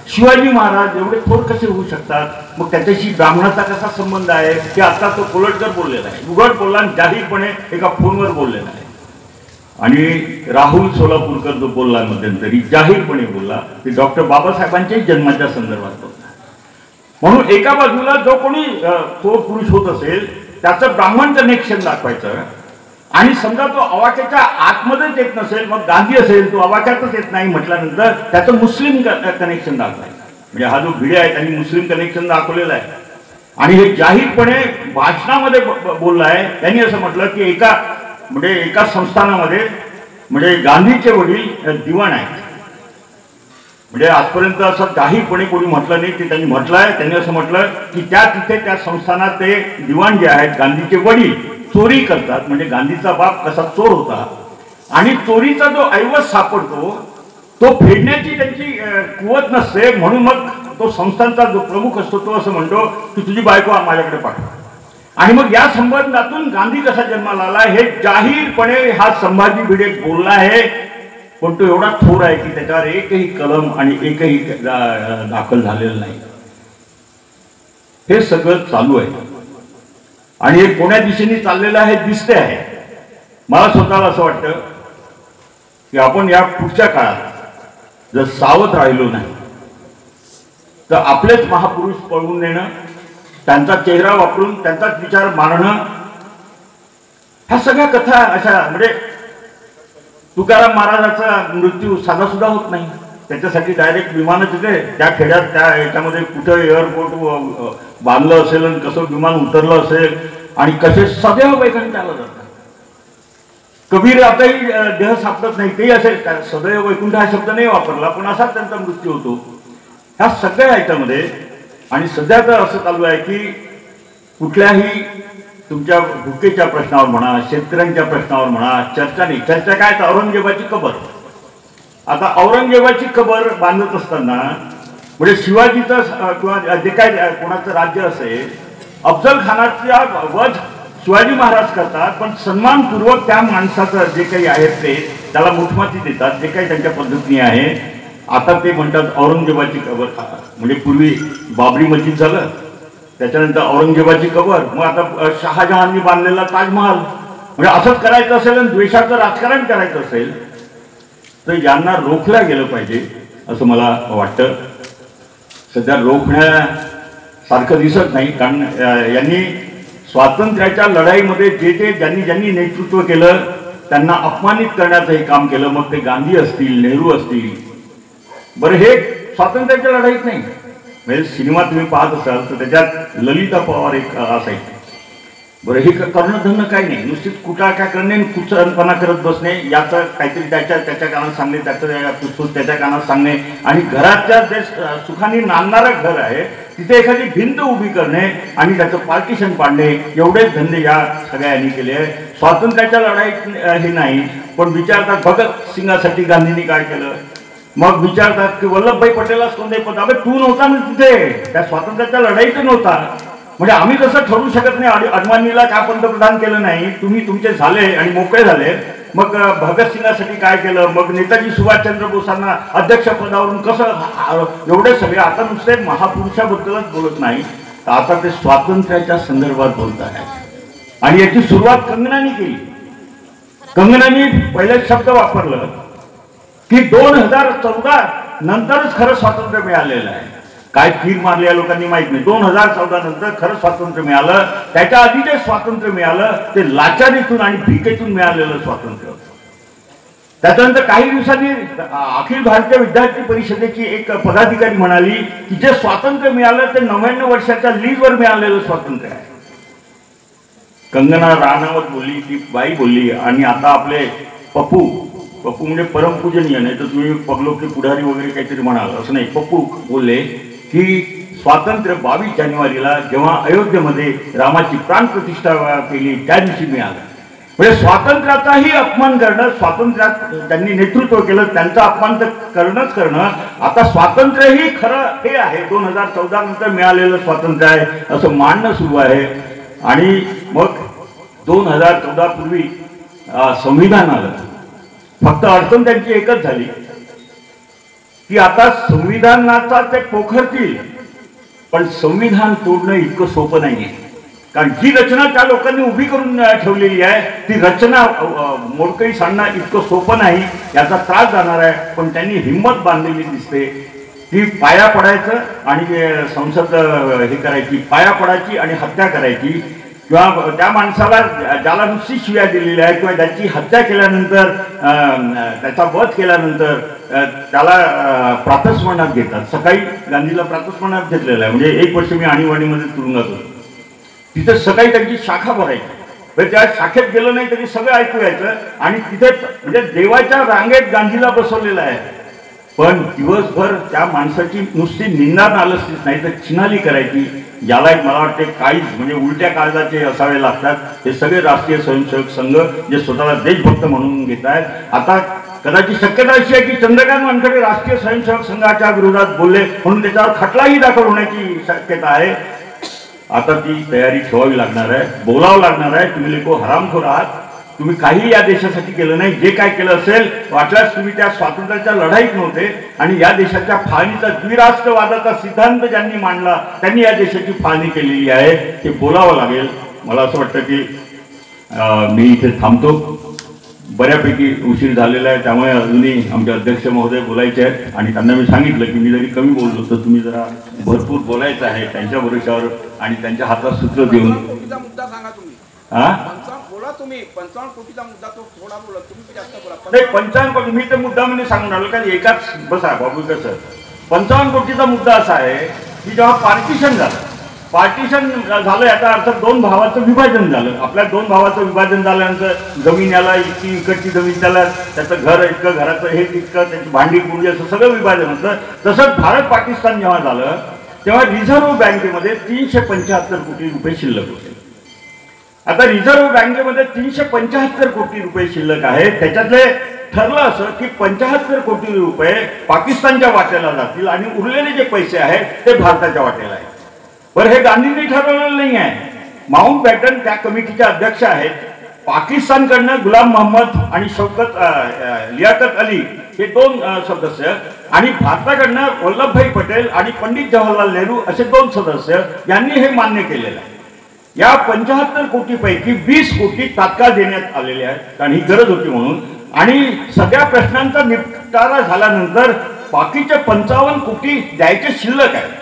शिवाजी महाराज एवढे थोर कसे होऊ शकतात, मग त्याच्याशी ब्राह्मणाचा कसा संबंध आहे की आता तो कोलटकर बोललेला आहे, उघड बोलला आणि जाहीरपणे एका फोनवर बोललेला आहे. आणि राहुल सोलापूरकर जो बोलला मध्यंतरी जाहीरपणे बोलला ते डॉक्टर बाबासाहेबांच्याही जन्माच्या संदर्भात बोलला. म्हणून एका बाजूला जो कोणी थोर पुरुष होत असेल त्याचं ब्राह्मण कनेक्शन दाखवायचं आणि समजा तो अवाक्याच्या आतमध्येच येत नसेल, मग गांधी असेल तो अवाक्यातच येत नाही म्हटल्यानंतर त्याचं मुस्लिम कनेक्शन दाखवायचं. म्हणजे हा जो भिडे आहे त्यांनी मुस्लिम कनेक्शन दाखवलेलं आहे आणि हे जाहीरपणे भाषणामध्ये बोलला आहे. त्यांनी असं म्हटलं की एका संस्थानामध्ये म्हणजे गांधीचे वडील दिवाण आहेत. म्हणजे आजपर्यंत असं जाहीरपणे कोणी म्हटलं नाही, ते त्यांनी म्हटलं आहे. त्यांनी असं म्हटलं की तिथे त्या संस्थानात ते दिवाण जे आहेत गांधीचे वडील चोरी करतात. म्हणजे गांधीचा बाप कसा चोर होता आणि चोरीचा जो ऐवज सापडतो तो फेडण्याची त्यांची कुवत नसते, म्हणून मग तो संस्थांचा जो प्रमुख असतो तो असं म्हणतो की तुझी बायको माझ्याकडे पाठव. आणि मग या संबंधातून गांधी कसा जन्माला आला हे जाहीरपणे हा संभाजी भिडे बोलला आहे. पण तो एवढा थोर आहे की त्याच्यावर एकही कलम आणि एकही दाखल झालेलं नाही. हे सगळं चालू आहे आणि हे कोण्या दिशेने चाललेलं आहे दिसते आहे. मला स्वतःला असं वाटतं की आपण या पुढच्या काळात जर सावध राहिलो नाही तर आपलेच महापुरुष पळवून नेणं, त्यांचा चेहरा वापरून त्यांचाच विचार मारणं, ह्या सगळ्या कथा अशा म्हणजे तुकाराम महाराजाचा मृत्यू साधा सुद्धा होत नाही. त्याच्यासाठी डायरेक्ट विमानच येते. त्या खेड्यात त्या याच्यामध्ये कुठं एअरपोर्ट बांधलं असेल आणि कसं विमान उतरलं असेल आणि कसे सदैव वैकुंठ आलं जातं. कबीर आताही देह सापडत नाही, तेही असेल सदैव वैकुंठ हा शब्द नाही वापरला, पण असाच त्यांचा मृत्यू होतो. ह्या सगळ्या ह्याच्यामध्ये आणि सध्या तर असं चालू आहे की कुठल्याही तुमच्या भुकेच्या प्रश्नावर म्हणा, शेतकऱ्यांच्या प्रश्नावर म्हणा, चर्चा नाही. चर्चा काय तर औरंगजेबाची कबर. आता औरंगजेबाची कबर बांधत असताना म्हणजे शिवाजीचं किंवा जे काय कोणाचं राज्य असेल, अफजल खानाचा वध शिवाजी महाराज करतात, पण सन्मानपूर्वक त्या माणसाचं जे काही आहे ते त्याला मुठमाती देतात, जे काही त्यांच्या पद्धतीने आहे. आता ते म्हणतात औरंगजेबाची कबर. म्हणजे पूर्वी बाबरी मस्जिद झालं, त्याच्यानंतर औरंगजेबाची कबर, मग आता शहाजहाननी बांधलेला ताजमहाल. म्हणजे असंच करायचं असेल आणि द्वेषाचं राजकारण करायचं असेल तर यांना रोखलं गेलं पाहिजे असं मला वाटतं. सध्या रोखण्यासारखं दिसत नाही, कारण यांनी स्वातंत्र्याच्या लढाईमध्ये जे ज्यांनी नेतृत्व केलं त्यांना अपमानित करण्याचं हे काम केलं. मग ते गांधी असतील, नेहरू असतील. बरं, हे स्वातंत्र्याच्या लढाईत नाही. म्हणजे सिनेमा तुम्ही पाहत असाल तर त्याच्यात ललिता पवार एक असायची. बरं, हे करणं काही नाही, नुसतीच कुठं काय करणे, कुचरपणा करत बसणे, याचं काहीतरी त्याच्या कानात सांगणे, त्याचं त्याच्या कानात सांगणे, आणि घराच्या जे सुखाने नांदणारं घर आहे तिथे एखादी भिंत उभी करणे आणि त्याचं पार्टिशन पाडणे, एवढेच धंदे या सगळ्यांनी केले आहे. स्वातंत्र्याच्या लढाईत हे नाही. पण विचारतात भगत सिंगासाठी गांधींनी काय केलं, मग विचारतात की वल्लभभाई पटेलाच कोणते पद. अबे तू नव्हता ना तिथे, त्या स्वातंत्र्याच्या लढाईत नव्हता. म्हणजे आम्ही तसं ठरवू शकत नाही अडवाणीला का पंतप्रधान केलं नाही, तुम्ही तुमचे झाले आणि मोकळे झाले. मग भगतसिंगासाठी काय केलं, मग नेताजी सुभाषचंद्र बोसांना अध्यक्षपदावरून कसं, एवढे सगळे. आता नुसते महापुरुषाबद्दलच बोलत नाही, तर आता ते स्वातंत्र्याच्या संदर्भात बोलत आहे. आणि याची सुरुवात कंगनाने केली. कंगनाने पहिलेच शब्द वापरलं की 2014 नंतरच खरं स्वातंत्र्य मिळालेलं आहे. काय तीर मारल्या लोकांनी माहित नाही. 2014 नंतर खरं स्वातंत्र्य मिळालं. त्याच्या आधी जे स्वातंत्र्य मिळालं ते लाचारीतून आणि भिकेतून मिळालेलं स्वातंत्र्य. त्याच्यानंतर काही दिवसांनी अखिल भारतीय विद्यार्थी परिषदेची एक पदाधिकारी म्हणाली की जे स्वातंत्र्य मिळालं ते 99 वर्षाच्या लीगवर मिळालेलं स्वातंत्र्य आहे. कंगना राणावत बोलली, ती बाई बोलली. आणि आता आपले पप्पू म्हणजे परमपूजनीय, नाही तर तुम्ही पगलो की पुढारी वगैरे काहीतरी म्हणाल असं नाही, पप्पू बोलले की स्वातंत्र्य 22 जानेवारीला जेव्हा अयोध्येमध्ये रामाची प्राणप्रतिष्ठा केली त्या दिवशी मिळालं. म्हणजे स्वातंत्र्याचाही अपमान करणं, स्वातंत्र्यात त्यांनी नेतृत्व केलं त्यांचा अपमान तर करणं. आता स्वातंत्र्यही खरं हे आहे 2014 नंतर मिळालेलं स्वातंत्र्य आहे असं मांडणं सुरू आहे. आणि मग 2014 पूर्वी संविधान आलं. फक्त अडचण त्यांची एकच झाली की आता संविधानाचा ते पोखरतील, पण संविधान तोडणं इतकं सोपं नाहीये. कारण जी रचना त्या लोकांनी उभी करून ठेवलेली आहे ती रचना मोडकळी सांडणं इतकं सोपं नाही. याचा त्रास जाणार आहे. पण त्यांनी हिंमत बांधलेली दिसते की पाया पडायचं आणि संसद हे करायची, पाया पडायची आणि हत्या करायची. किंवा त्या माणसाला ज्याला नुसती शिव्या दिलेल्या आहे किंवा ज्याची हत्या केल्यानंतर त्याचा वध केल्यानंतर त्याला प्रातस्मरणात घेतात. सकाळी गांधीला प्रातस्मरणात घेतलेलं आहे. म्हणजे 1 वर्ष मी आणीबाणीमध्ये तुरुंगात होतो. तिथे सकाळी त्यांची शाखा भरायची. म्हणजे त्या शाखेत गेलं नाही तरी सगळं ऐकू यायचं. आणि तिथे म्हणजे देवाच्या रांगेत गांधीला बसवलेलं आहे. पण दिवसभर त्या माणसाची नुसती निंदा नालस्तीच नाही तर चिनाली करायची. याला मला वाटते काहीच म्हणजे उलट्या काळजाचे असावे लागतात. हे सगळे राष्ट्रीय स्वयंसेवक संघ जे स्वतःला देशभक्त म्हणून घेत आहेत. आता कदाचित शक्यता अशी आहे की चंद्रकांत वानखेडे राष्ट्रीय स्वयंसेवक संघाच्या विरोधात बोलले म्हणून त्याच्यावर खटलाही दाखल होण्याची शक्यता आहे. आता ती तयारी ठेवावी लागणार आहे, बोलावं लागणार आहे. तुम्ही लोक हरामखोर आहात. तुम्ही काही या देशासाठी केलं नाही. जे काय केलं असेल वाटल्यास तुम्ही त्या स्वातंत्र्याच्या लढाईत नव्हते आणि या देशाच्या फाळणीचा द्विराष्ट्रवादाचा सिद्धांत ज्यांनी मांडला त्यांनी या देशाची फाळणी केलेली आहे. ते बोलावं लागेल. मला असं वाटतं की मी इथे थांबतो. बऱ्यापैकी उशीर झालेला आहे, त्यामुळे अजूनही आमचे अध्यक्ष महोदय बोलायचे आहेत आणि त्यांना मी सांगितलं की मी जरी कमी बोललो तर तुम्ही जरा भरपूर बोलायचं आहे त्यांच्या भरोशावर आणि त्यांच्या हातात सूत्र देऊन. मुद्दा सांगा तुम्ही. बोला तुम्ही 55 कोटीचा मुद्दा तो थोडा बोला, तुम्ही जास्त बोला. नाही 55 कोटी मी तर मुद्दा म्हणजे सांगून आलो का एकाच बसा बाबू कसं 55 कोटीचा मुद्दा असा आहे की जेव्हा पार्टिशन झालं याचा अर्थ दोन भावाचं विभाजन झालं. आपल्या दोन भावाचं विभाजन झाल्यानंतर जमीन याला इतकी इकडची जमीन त्याला त्याचं घर इतकं घराचं हे इतकं त्याची भांडी कुंडी असं सगळं विभाजन होतं. तसंच भारत पाकिस्तान जेव्हा झालं तेव्हा रिझर्व्ह बँकेमध्ये 375 कोटी रुपये शिल्लक होते. आता रिझर्व्ह बँकेमध्ये 375 कोटी रुपये शिल्लक आहे. त्याच्यातले ठरलं असं की 75 कोटी रुपये पाकिस्तानच्या वाट्याला जातील आणि उरलेले जे पैसे आहेत ते भारताच्या वाट्याला आहेत. बरं हे गांधींनी ठरवलेलं नाही आहे. माउंटबॅटन त्या कमिटीचे अध्यक्ष आहेत. पाकिस्तानकडनं गुलाम मोहम्मद आणि लियाकत अली हे दोन सदस्य आणि भारताकडनं वल्लभभाई पटेल आणि पंडित जवाहरलाल नेहरू असे दोन सदस्य यांनी हे मान्य केलेलं आहे. या 75 कोटीपैकी 20 कोटी तात्काळ देण्यात आलेले आहेत कारण ही गरज होती म्हणून. आणि सगळ्या प्रश्नांचा निपटारा झाल्यानंतर बाकीचे 55 कोटी द्यायचे शिल्लक आहे.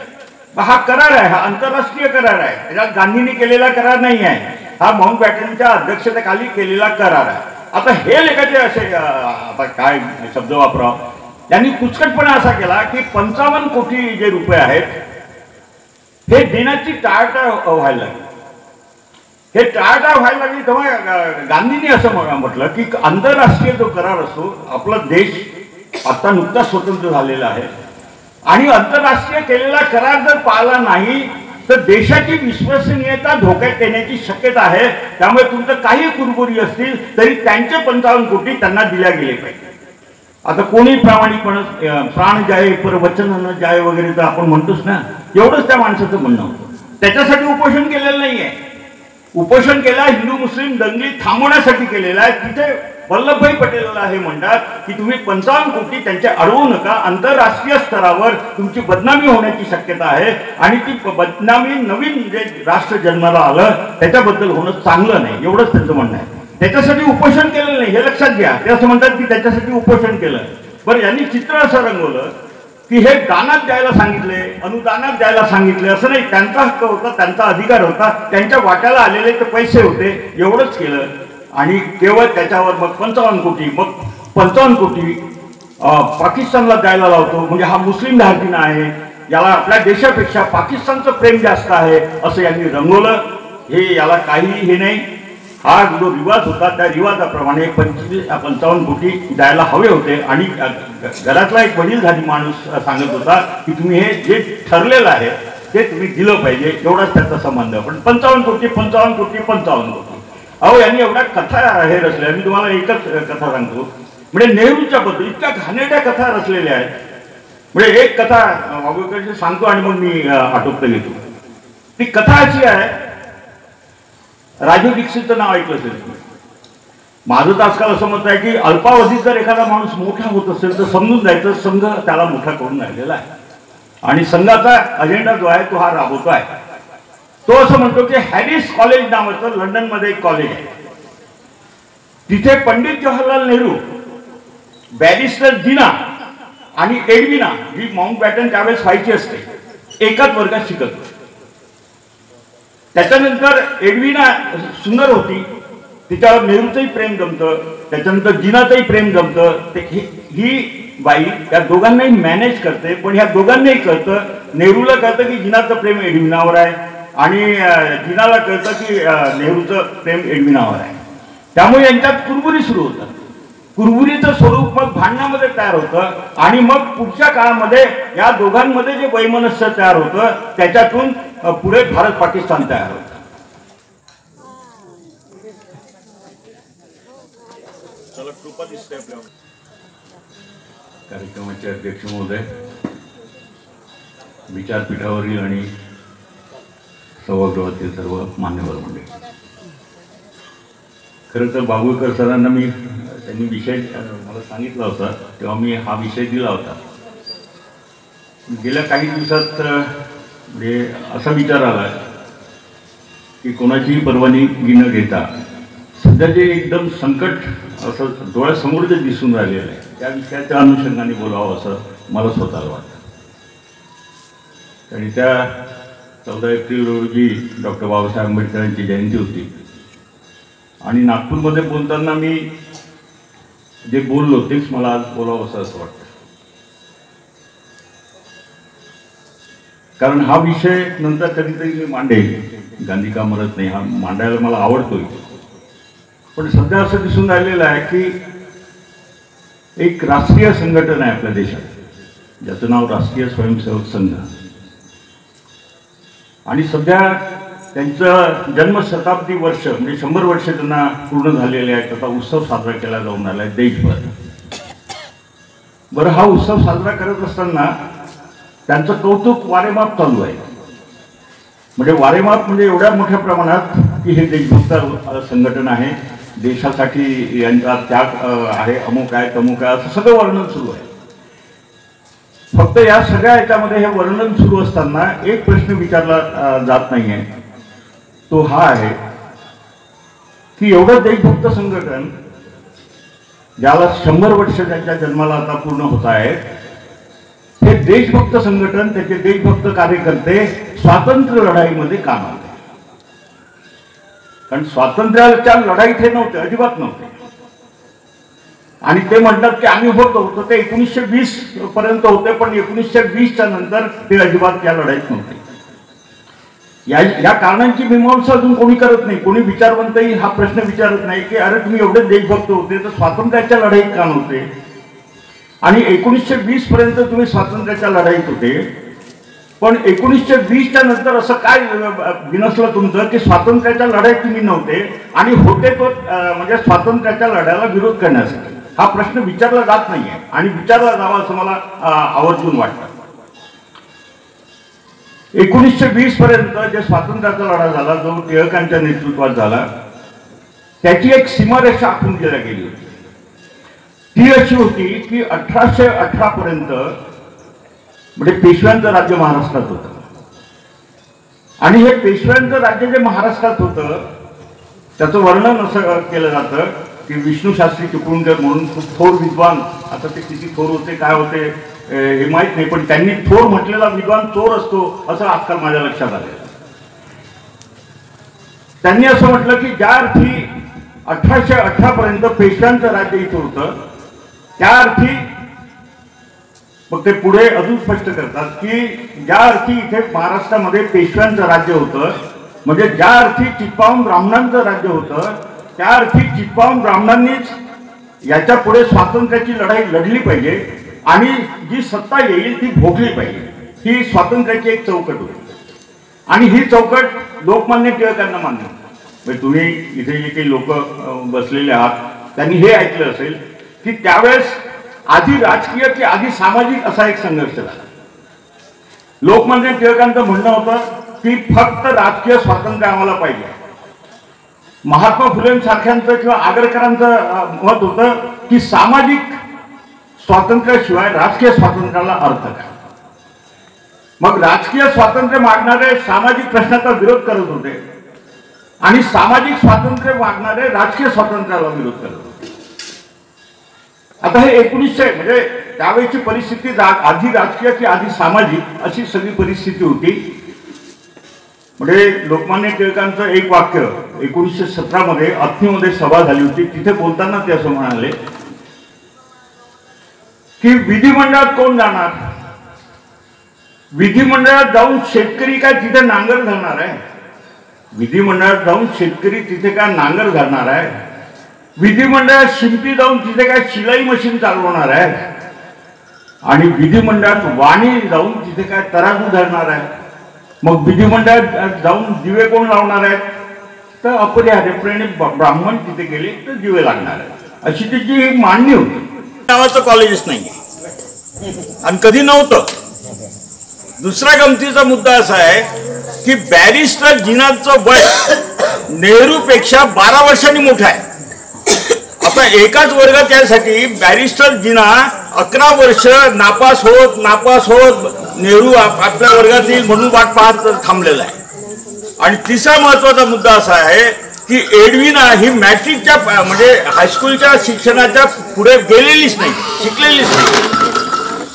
हा करार आहे, हा आंतरराष्ट्रीय करार आहे. त्याच्यात गांधींनी केलेला करार नाही आहे. हा माउंटबॅटनच्या अध्यक्षतेखाली केलेला करार आहे. आता हे लेखाचे असे आता काय शब्द वापराव त्यांनी कुचकटपणा असा केला की 55 कोटी जे रुपये आहेत हे देण्याची टाळाटाळ व्हायला लागली. हे टाळाटाळ व्हायला लागली तेव्हा गांधींनी असं म्हटलं की आंतरराष्ट्रीय जो करार असतो आपला देश आता नुकताच स्वतंत्र झालेला आहे आणि आंतरराष्ट्रीय केलेला करार जर पाळला नाही तर देशाची विश्वसनीयता धोक्यात येण्याची शक्यता आहे. त्यामुळे तुमचं काही कुरबुरी असतील तरी त्यांचे 55 कोटी त्यांना दिल्या गेले पाहिजे. आता कोणी प्रामाणिकपणे प्राण जाय पर वचन जाय वगैरे तर आपण म्हणतोच ना, एवढंच त्या माणसाचं म्हणणं होतं. त्याच्यासाठी उपोषण केलेलं नाही आहे. उपोषण केला हिंदू मुस्लिम दंगली थांबवण्यासाठी केलेला आहे. तिथे वल्लभभाई पटेलला हे म्हणतात की तुम्ही 55 कोटी त्यांचे अडवू नका. आंतरराष्ट्रीय स्तरावर तुमची बदनामी होण्याची शक्यता आहे आणि ती बदनामी नवीन जे राष्ट्र जन्माला आलं त्याच्याबद्दल होणं चांगलं नाही, एवढंच त्यांचं म्हणणं आहे. त्याच्यासाठी उपोषण केलेलं नाही हे लक्षात घ्या. ते असं म्हणतात की त्याच्यासाठी उपोषण केलं. बरं यांनी चित्र असं रंगवलं की हे दानात द्यायला सांगितले, अनुदानात द्यायला सांगितले. असं नाही, त्यांचा हक्क होता, त्यांचा अधिकार होता, त्यांच्या वाट्याला आलेले ते पैसे होते, एवढंच केलं. आणि केवळ त्याच्यावर मग 55 कोटी मग 55 कोटी पाकिस्तानला द्यायला लावतो. म्हणजे हा मुस्लिम धार्जिणा आहे, याला आपल्या देशापेक्षा पाकिस्तानचं प्रेम जास्त आहे असं यांनी रंगवलं. हे याला काही हे नाही. हा जो रिवाज होता त्या रिवाजाप्रमाणे 55 कोटी द्यायला हवे होते. आणि घरातला एक वडीलधारी माणूस सांगत होता की तुम्ही हे जे ठरलेलं आहे ते तुम्ही दिलं पाहिजे, एवढाच त्याचा संबंध. पण 55 कोटी 55 कोटी 55 कोटी अहो यांनी एवढ्या कथा हे रचल्या. मी तुम्हाला एकच कथा सांगतो. म्हणजे नेहरूच्या बद्दल इतक्या घाणेरड्या कथा रचलेल्या आहेत. म्हणजे एक कथा बाबूकडे सांगतो आणि मग मी आटोपत घेतो. ती कथा अशी आहे, राजू दीक्षितचं नाव ऐकलं असेल. माझं तर आजकाल असं मत आहे की अल्पावधीत जर एखादा माणूस मोठा होत असेल तर समजून जायचं संघ त्याला मोठा करून राहिलेला आहे आणि संघाचा अजेंडा जो आहे तो हा राबवतो आहे. तो असं म्हणतो की हॅरिस कॉलेज नावाचं लंडनमध्ये एक कॉलेज आहे. तिथे पंडित जवाहरलाल नेहरू, बॅरिस्टर जिना आणि एडविना जी माउंटबॅटन त्यावेळेस व्हायची असते एकाच वर्गात शिकत. त्याच्यानंतर एडविना सुंदर होती, तिच्यावर नेहरूचंही प्रेम जमतं. त्याच्यानंतर जिनाचंही प्रेम जमतं. ही बाई या दोघांनाही मॅनेज करते. पण ह्या दोघांनाही कळतं, नेहरूला कळतं की जिनाचं प्रेम एडविनावर आहे आणि जिनाला कळतं की नेहरूचं प्रेम एडविनावर आहे. त्यामुळे यांच्यात कुरबुरी सुरू होतात. कुरबुरीचं स्वरूप मग भांडणामध्ये तयार होतं आणि मग पुढच्या काळामध्ये या दोघांमध्ये जे वैमनस्य तयार होतं त्याच्यातून पुढे भारत पाकिस्तान तयार होतं. चला कृपा दिसते आपल्या कार्यक्रमाचे अध्यक्ष महोदय, विचारपीठावरील आणि सभागृहातील सर्व मान्यवर मंडळी, खरं तर बाबुळकर सरांना मी त्यांनी विषय मला सांगितला होता तेव्हा मी हा विषय दिला होता. गेल्या काही दिवसात म्हणजे असा विचार आला की कोणाचीही परवानगी न घेता सध्या जे एकदम संकट असं डोळ्यासमोर जे दिसून राहिलेलं आहे त्या विषयाच्या अनुषंगाने बोलावं असं मला स्वतःला वाटतं. आणि त्या 14 एप्रिल रोजी डॉक्टर बाबासाहेब आंबेडकरांची जयंती होती आणि नागपूरमध्ये बोलताना मी जे बोललो तेच मला आज बोलावं असं वाटतं. कारण हा विषय नंतर कधीतरी मी मांडेल, गांधी का मरत नाही हा मांडायला मला आवडतोय. पण सध्या असं दिसून राहिलेलं आहे की एक राष्ट्रीय संघटना आहे आपल्या देशात ज्याचं नाव राष्ट्रीय स्वयंसेवक संघ आणि सध्या त्यांचं जन्मशताब्दी वर्ष म्हणजे 100 वर्ष त्यांना पूर्ण झालेले आहेत. त्याचा उत्सव साजरा केला जाऊन आला आहे देशभर. बरं, हा उत्सव साजरा करत असताना त्यांचं कौतुक वारेमाप चालू आहे. म्हणजे वारेमाप म्हणजे एवढ्या मोठ्या प्रमाणात की हे देशभक्त संघटना आहे, देशासाठी यांचा त्याग आहे, अमुक आहे तमुक आहे असं सगळं वर्णन सुरू आहे. फक्त या सगळ्या याच्यामध्ये हे वर्णन सुरू असताना एक प्रश्न विचारला जात नाही आहे. तो हा आहे की एवढं देशभक्त संघटन ज्याला 100 वर्ष त्यांच्या जन्माला आता पूर्ण होत आहे, हे देशभक्त संघटन त्याचे देशभक्त कार्यकर्ते स्वातंत्र्य लढाईमध्ये काम आले. कारण स्वातंत्र्याच्या लढाईत हे नव्हते, अजिबात नव्हते. आणि ते म्हणतात की आम्ही होतो ते 1920 पर्यंत होते, पण 1920च्या नंतर ते अजिबात या लढाईत नव्हते. या कारणांची मीमांसा अजून कोणी करत नाही. कोणी विचारवंतही हा प्रश्न विचारत नाही की अरे तुम्ही एवढे देशभक्त होते तर स्वातंत्र्याच्या लढाईत का नव्हते. आणि 1920 पर्यंत तुम्ही स्वातंत्र्याच्या लढाईत होते, पण 1920च्या नंतर असं काय बिनसलं तुमचं की स्वातंत्र्याच्या लढाईत तुम्ही नव्हते आणि होते तो म्हणजे स्वातंत्र्याच्या लढ्याला विरोध करण्यासाठी. हा प्रश्न विचारला जात नाहीये आणि विचारला जावा असं मला आवर्जून वाटतं. 1920 पर्यंत जे स्वातंत्र्याचा लढा झाला जो टिळकांच्या नेतृत्वात झाला त्याची एक सीमारेषा आखून केल्या गेली होती. ती अशी होती की 1818 पर्यंत म्हणजे पेशव्यांचं राज्य महाराष्ट्रात होतं. आणि हे पेशव्यांचं राज्य जे महाराष्ट्रात होतं त्याचं वर्णन असं केलं जातं की विष्णू शास्त्री चिपळूणकर म्हणून खूप थोर विद्वान, आता ते किती थोर होते काय होते हे माहीत नाही, पण त्यांनी थोर म्हटलेला विद्वान चोर असतो असं आजकाल माझ्या लक्षात आलं. त्यांनी असं म्हटलं की ज्या अर्थी 1818 पर्यंत पेशव्यांचं राज्य इथं होतं त्या अर्थी मग ते पुढे अजून स्पष्ट करतात की ज्या अर्थी इथे महाराष्ट्रामध्ये पेशव्यांचं राज्य होतं म्हणजे ज्या अर्थी चित्पावन ब्राह्मणांचं राज्य होतं त्या अर्थी चित्पावन ब्राह्मणांनीच याच्या पुढे स्वातंत्र्याची लढाई लढली पाहिजे आणि जी सत्ता येईल ती भोगली पाहिजे. ही स्वातंत्र्याची एक चौकट होती आणि ही चौकट लोकमान्य टिळकांना मान्य होती. म्हणजे तुम्ही इथे जे काही लोक बसलेले आहात त्यांनी हे ऐकलं असेल की त्यावेळेस आधी राजकीय की आधी सामाजिक असा एक संघर्ष झाला. लोकमान्य टिळकांचं म्हणणं होतं की फक्त राजकीय स्वातंत्र्य आम्हाला पाहिजे. महात्मा फुलेंसारख्यांचं किंवा आगरकरांचं मत होतं की सामाजिक स्वातंत्र्याशिवाय राजकीय स्वातंत्र्याला अर्थ काय. मग राजकीय स्वातंत्र्य मागणारे सामाजिक प्रश्नाचा विरोध करत होते आणि सामाजिक स्वातंत्र्य मागणारे राजकीय स्वातंत्र्याला विरोध करत होते. आता हे 1900 म्हणजे त्यावेळेची परिस्थिती आधी राजकीय की आधी सामाजिक अशी सगळी परिस्थिती होती. म्हणजे लोकमान्य टिळकांचं एक वाक्य 1917 मध्ये अथणीमध्ये सभा झाली होती. तिथे बोलताना ते असं म्हणाले की विधिमंडळात कोण जाणार. विधिमंडळात जाऊन शेतकरी काय तिथे नांगर घालणार आहे. विधिमंडळात जाऊन शेतकरी तिथे काय नांगर घालणार आहे. विधिमंडळात शिंपी जाऊन तिथे काय शिलाई मशीन चालवणार आहे. आणि विधिमंडळात वाणी जाऊन तिथे काय तराजू धरणार आहे. मग विधिमंडळात जाऊन दिवे कोण लावणार आहेत तर अपरिहार्यपणे ब्राह्मण तिथे गेले तर दिवे लागणार आहेत. अशी त्याची मांडणी होती. नावाचं कॉलेजच नाही आणि कधी नव्हतं. दुसरा गमतीचा मुद्दा असा आहे की बॅरिस्टर जिनाचं वय नेहरूपेक्षा 12 वर्षांनी मोठं आहे. आता एकाच वर्गात यासाठी बॅरिस्टर जिना 11 वर्ष नापास होत नेहरू आपल्या वर्गात येईल म्हणून वाट पाहत थांबलेला आहे. आणि तिसरा महत्वाचा मुद्दा असा आहे की एडविना ही मॅट्रिकच्या म्हणजे हायस्कूलच्या शिक्षणाच्या पुढे गेलेलीच नाही, शिकलेलीच नाही.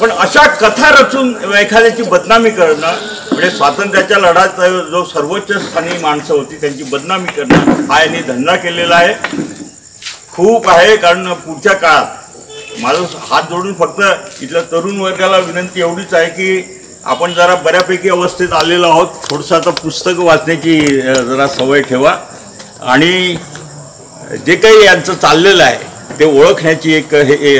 पण अशा कथा रचून एखाद्याची बदनामी करणं म्हणजे स्वातंत्र्याच्या लढ्यात जो सर्वोच्च स्थानी माणसं होती त्यांची बदनामी करणं हा यांनी धंदा केलेला आहे. खूप आहे. कारण पुढच्या काळात माझं हात जोडून फक्त इथल्या तरुण वर्गाला विनंती एवढीच आहे की आपण जरा बऱ्यापैकी अवस्थेत आलेलो आहोत. थोडंसं आता पुस्तकं वाचण्याची जरा सवय ठेवा आणि जे काही यांचं चाललेलं आहे ते ओळखण्याची एक हे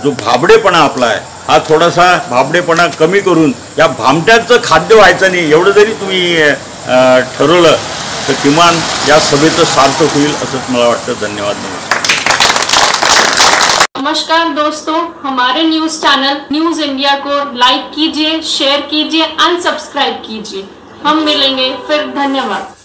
जो भाबडेपणा आपला आहे हा थोडासा भाबडेपणा कमी करून या भामट्यांचं खाद्य व्हायचं नाही एवढं जरी तुम्ही ठरवलं तर किमान या सभेचं सार्थक होईल असंच मला वाटतं. धन्यवाद. नमस्कार दोस्तों, हमारे न्यूज चैनल न्यूज इंडिया को लाइक कीजिए, शेयर कीजिए, अनसब्सक्राइब कीजिए. हम मिलेंगे फिर. धन्यवाद.